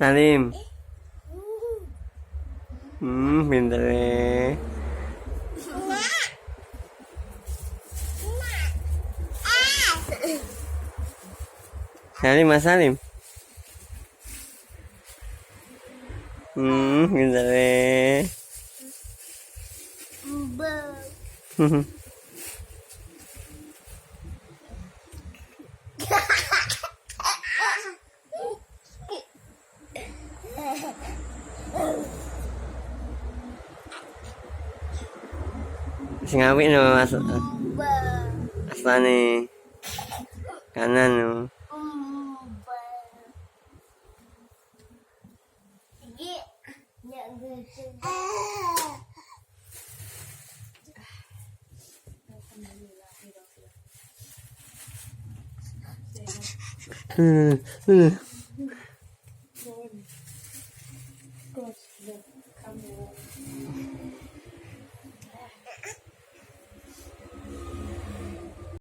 Salim. Pinter eh. Salim, Mas Salim. Pinter eh. Singawi no mas asane kanan no.